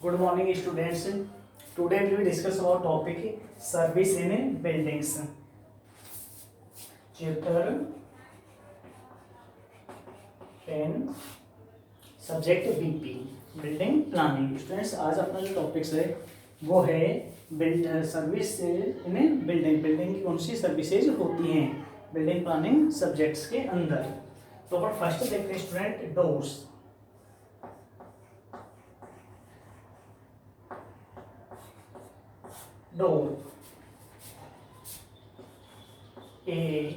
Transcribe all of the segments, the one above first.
Good morning, students. Today we will discuss about topic service in buildings. Chapter 10, subject BP, building planning. Students, आज अपना जो topics है वो है service in building की कौन सी सर्विसेज होती हैं बिल्डिंग प्लानिंग सब्जेक्ट्स के अंदर। तो अपन फर्स्ट देखते हैं student doors. Door. A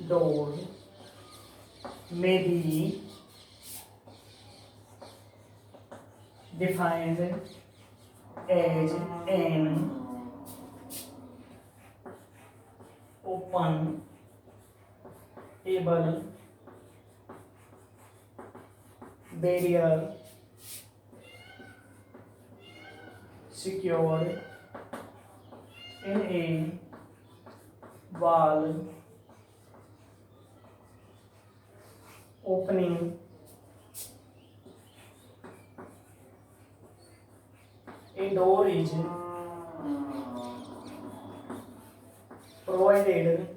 door may be defined as an open able barrier secured in a wall opening. A door is provided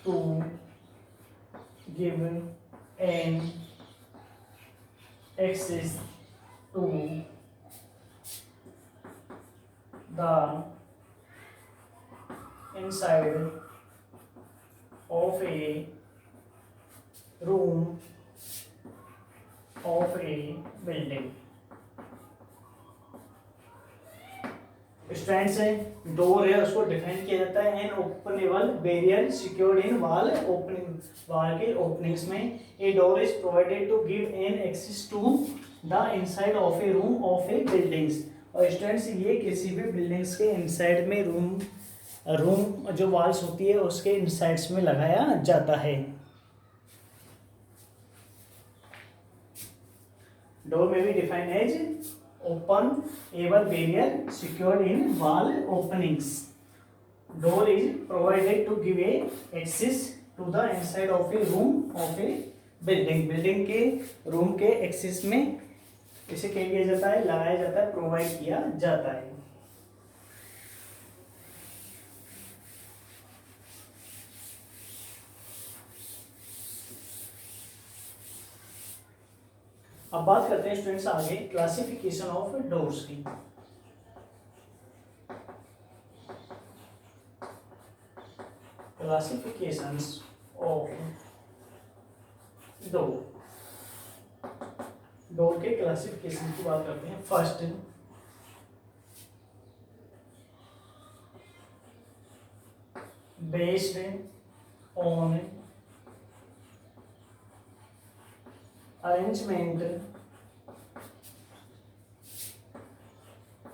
to give an access to the inside of a room of a building. स्टैंड से door है उसको define किया जाता है an openable barrier secured in wall opening, wall के openings में। A door is provided to give an access to the inside of a room of a buildings. और स्टूडेंट्स ये किसी भी बिल्डिंग्स के इनसाइड में रूम जो वॉल्स होती है उसके इनसाइड्स में लगाया जाता है। डोर में भी define as open able barrier secured in wall openings. Door is provided to give a access to the inside of a room of a building. Building के रूम के एक्सेस में इसे क्या किया जाता है, लगाया जाता है, प्रोवाइड किया जाता है। अब बात करते हैं स्टूडेंट्स आगे क्लासिफिकेशन ऑफ डोर्स की। क्लासिफिकेशंस ऑफ डोर के क्लासिफिकेशन की बात करते हैं। First, based on arrangement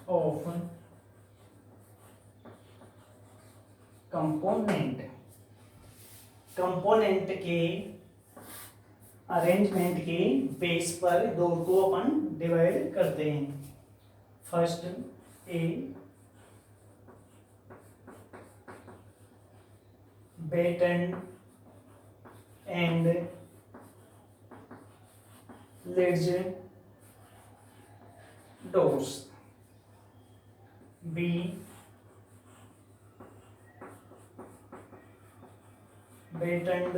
of component के अरेंजमेंट के बेस पर डोर को अपन डिवाइड करते हैं। First, a batten and ledge doors. B battened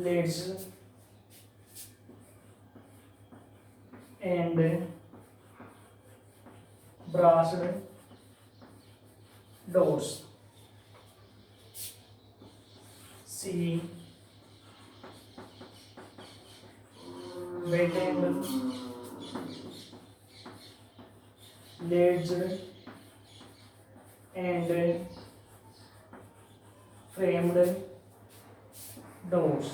ledge and brassed doors. C battened ledge and framed doors.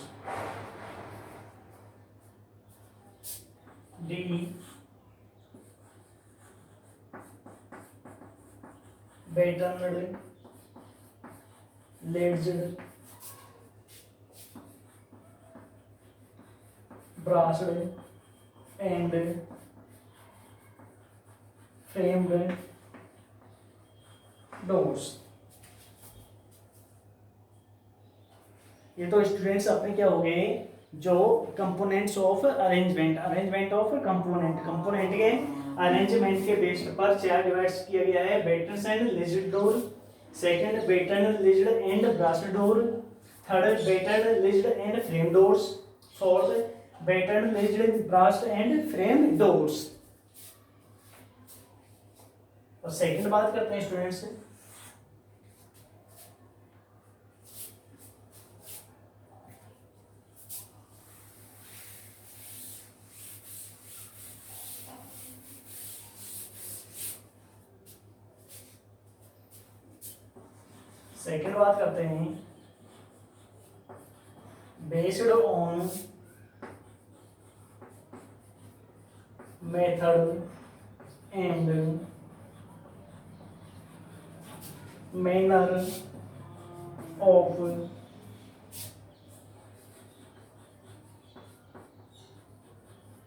D battened ledge brassed and framed doors. ये तो students अपने क्या हो गए जो components of arrangement of component के arrangement के base पर चार डिवाइड्स किया गया है। Battens and ledged door, second batten ledged and braced door, third batten ledged and frame doors, fourth batten ledged braced and frame doors. और second बात करते हैं students, based on method and manner of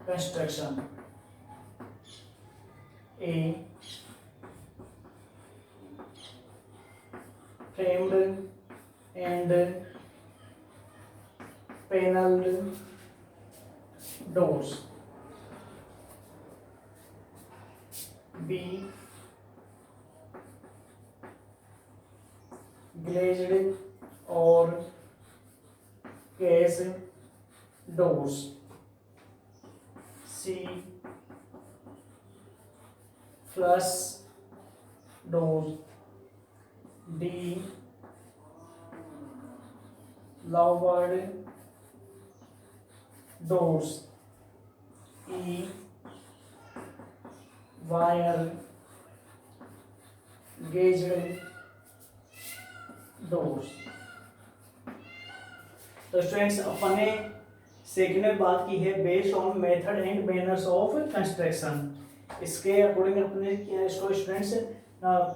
construction, A framed and paneled doors, B glazed or case doors, C flush doors, D lowered doors, E wire gauged doors। तो students अपन ने second में बात की है based on method and manners of construction. इसके according अपने किया इसको स्टूडेंट्स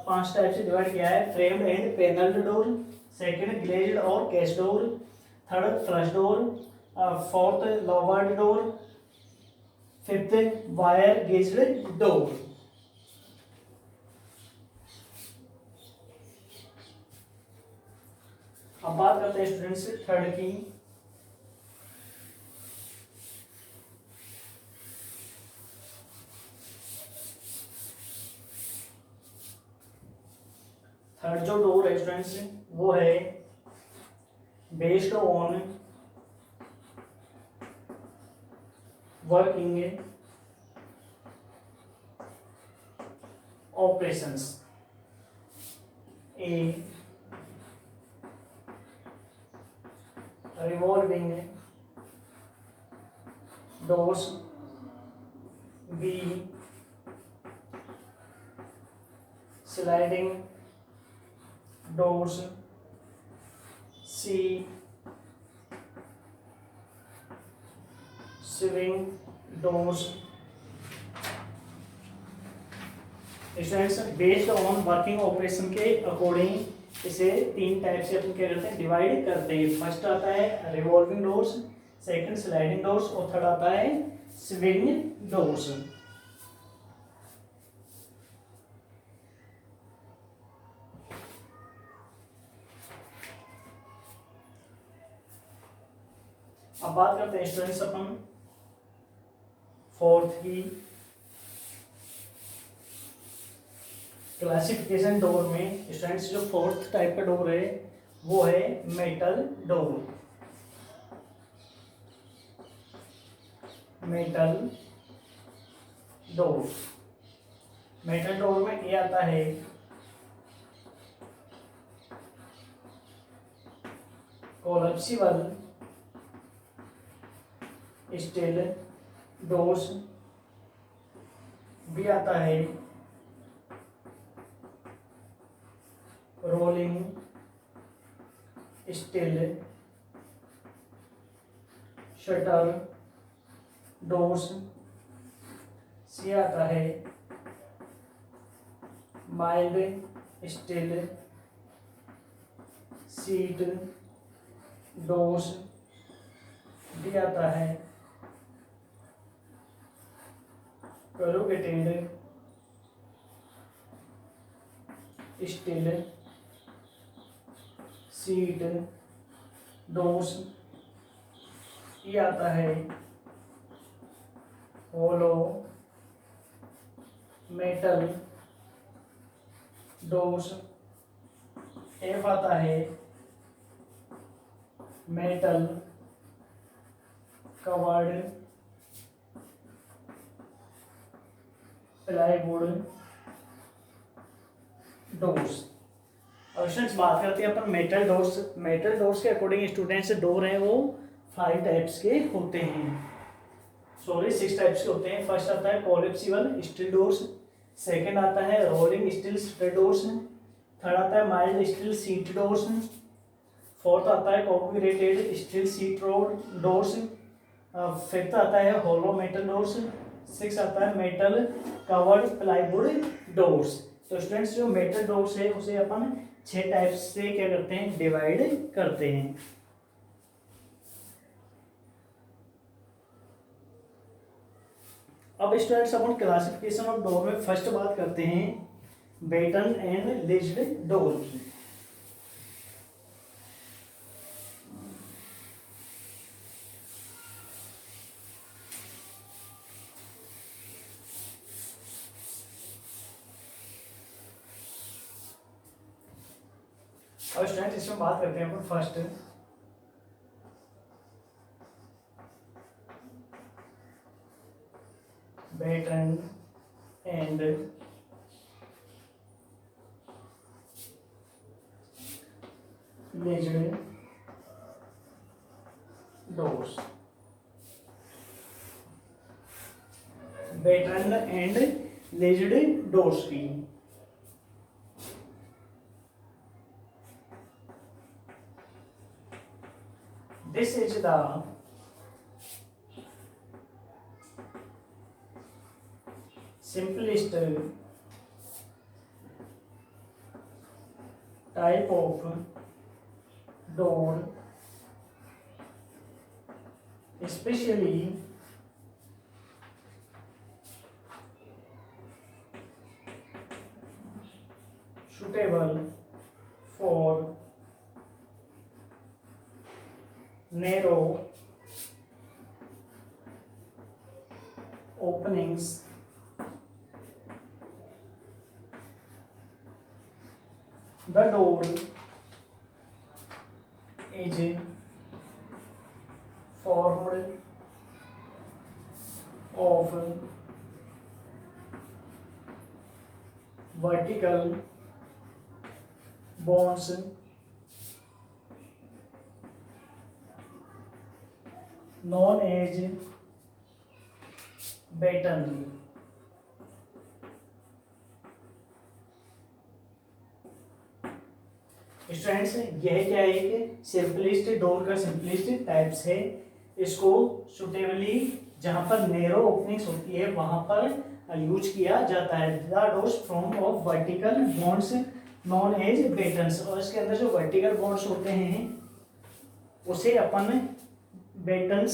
5 टाइप से डिवाइड किया है। Framed and panelled door, second glazed और cased door, third flush door, fourth louvered door, fifth wire gauzed door. अब बात करते हैं स्टूडेंट्स थर्ड की। थर्ड जो डोर है स्टूडेंट्स वो है based on working operations, A revolving doors, B sliding doors, C swing doors। Students based on working operation के अकॉर्डिंग इसे 3 टाइप से अपन क्या करते हैं डिवाइड करते हैं। फर्स्ट आता है revolving doors, second sliding doors और थर्ड आता है स्विंग डोर्स। अब बात करते हैं स्टूडेंट्स अपन फोर्थ की। क्लासिफिकेशन डोर में स्टूडेंट्स जो फोर्थ टाइप का डोर है वो है मेटल डोर। मेटल डोर में ये आता है कोलैप्सिबल स्टील डोर्स, भी आता है रोलिंग स्टील शटर डोर्स, सी आता है mild steel seat doors, D आता है करूगेटेड स्टील सीट डोर्स, ये आता है होलो मेटल डोर्स। एफ आता है मेटल कवर्ड प्लाईवुड डोर्स। अब स्टूडेंट्स बात करते हैं अपन मेटल डोर्स। मेटल डोर्स के अकॉर्डिंग स्टूडेंट्स डोर है वो 5 टाइप्स के होते हैं, सॉरी 6 टाइप्स के होते हैं। फर्स्ट आता है कोलिप्सिबल स्टील डोर्स, सेकंड आता है rolling steel straight doors, third आता है mild steel seat doors, fourth आता है configurated steel seat doors, fifth आता है होलो मेटल डोर्स, सिक्स आता है मेटल कवर्ड प्लाईवुड डोर्स। तो स्टूडेंट्स जो मेटल डोर्स है उसे अपन 6 टाइप्स से क्या करते हैं, डिवाइड करते हैं। अब students upon classification of door में फर्स्ट बात करते हैं बैटन एंड लिज्ड डोर की। अब स्टूडेंट्स इसमें बात करते हैं अपन first batten and ledged doors. Batten and ledged doors की this is the simplest type of door, especially suitable for narrow openings the door is formed of vertical bonds known as batten। Students यह क्या है कि सिंपलिस्ट door का सिंपलिस्ट types है। इसको suitably जहां पर नैरो ओपनिंग्स होती है वहां पर यूज किया जाता है। The doors from of vertical bonds non edge battens, और इसके अंदर जो वर्टिकल बॉन्ड्स होते हैं उसे अपन बेटन्स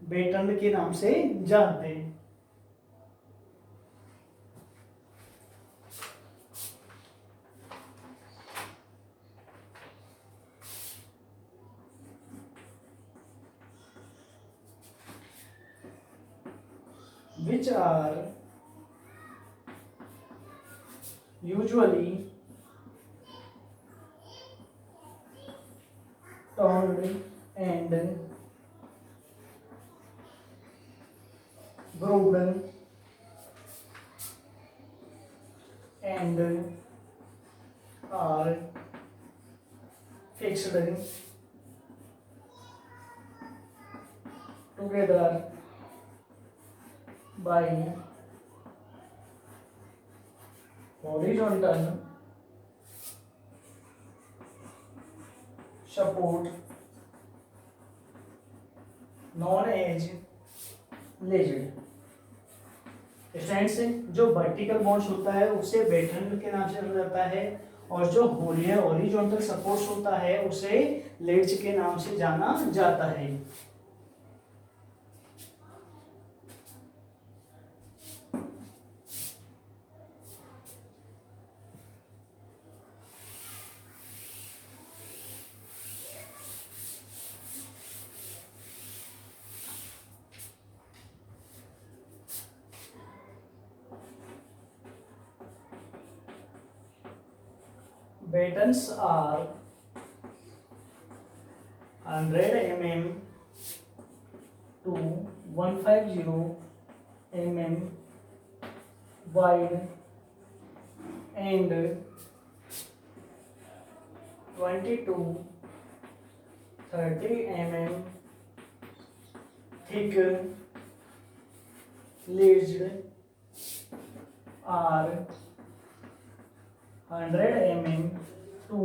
बेटन के नाम से जानते हैं। which are usually turned and grooved and are fixed together by horizontal support known as ledge। Stand से जो वर्टिकल बॉन्ड्स होता है उसे बैटन के नाम से जाना जाता है, और जो हॉरिजॉन्टल सपोर्ट्स होता है उसे लेड्ज के नाम से जाना जाता है। battens are 100 mm to 150 mm wide and 20 to 30 mm thick. Leads are 100 mm to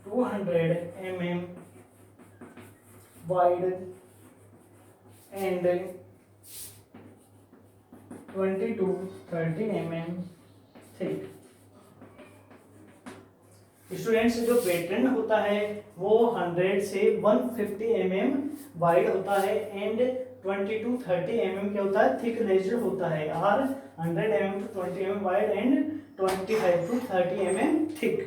200 mm wide and 20 to 30 mm thick. Students जो पैटर्न होता है वो 100 से 150 mm वाइड होता है एंड 20 to 30 mm क्या होता है, थिक लेज्ड होता है. Are 100 mm to 20 mm wide and 25 to 30 mm thick.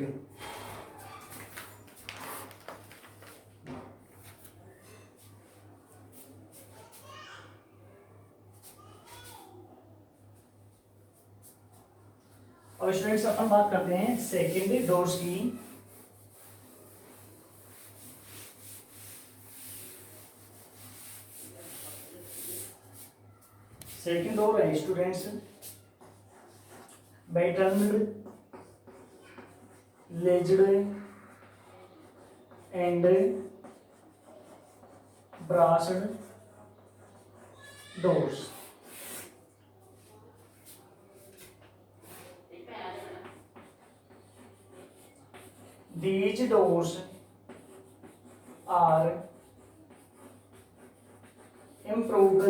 और स्टूडेंट्स अपन बात करते हैं सेकेंडरी डोर्स की. सेकेंड डोर है students battened, ledged and braced doors. These doors are improved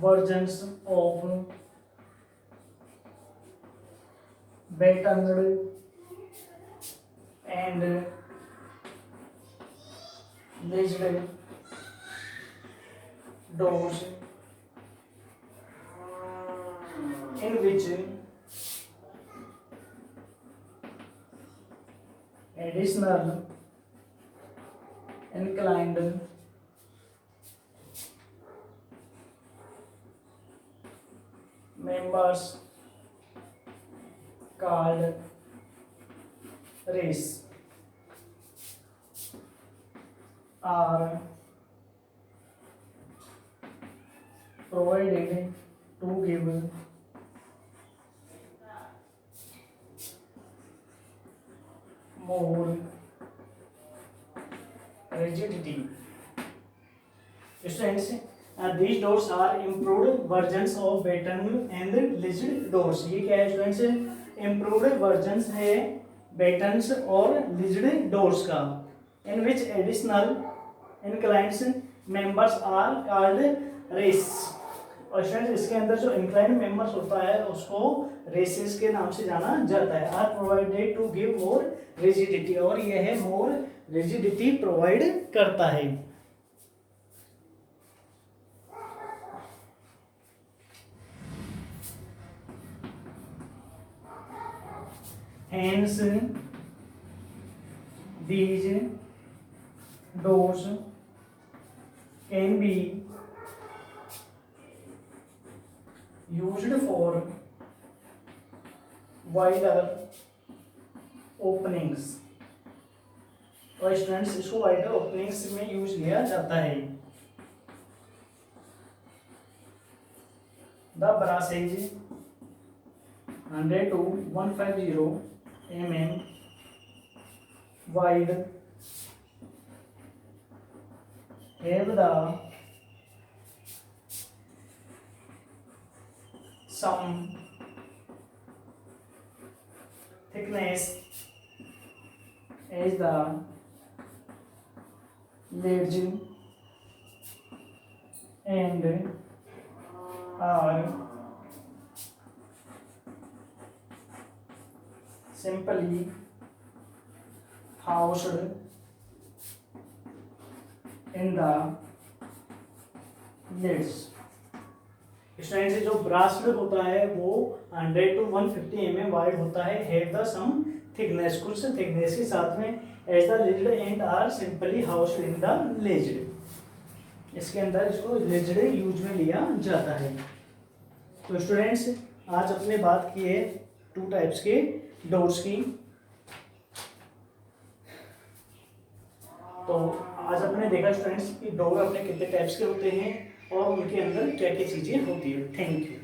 versions of battened and ledged doors in which additional inclined members called race are provided to give more rigidity. Students, these doors are improved versions of battened and ledged doors. ये क्या है students, improved versions है battens और ledged doors का, in which additional inclined members are called race. और students इसके अंदर जो इंक्लाइंड मेंबर्स होता है उसको रेसेस के नाम से जाना जाता है. Are provided to give more rigidity, और यह है मोर रिजिडिटी प्रोवाइड करता है. Hence these doors can be used for wider openings. और स्टूडेंट्स इसको वाइडर ओपनिंग्स में यूज किया जाता है. The braces 100 to 150 mm wide have the some thickness as the ledge and are simply housed in the lids. Student से जो ब्रास्ड होता है वो 100 to 150 mm वाइड होता है, हैव द सम थिकनेस, कुछ थिकनेस के साथ में, as the lid and are simply housed in the ledged. इसके अंदर इसको रिजिड यूज में लिया जाता है। तो स्टूडेंट्स आज अपने बात की है 2 टाइप्स के डोर्स की। तो आज अपने देखा स्टूडेंट्स कि डोर अपने कितने टाइप्स के होते हैं और उनके अंदर क्या क्या चीजें होती है। Thank you.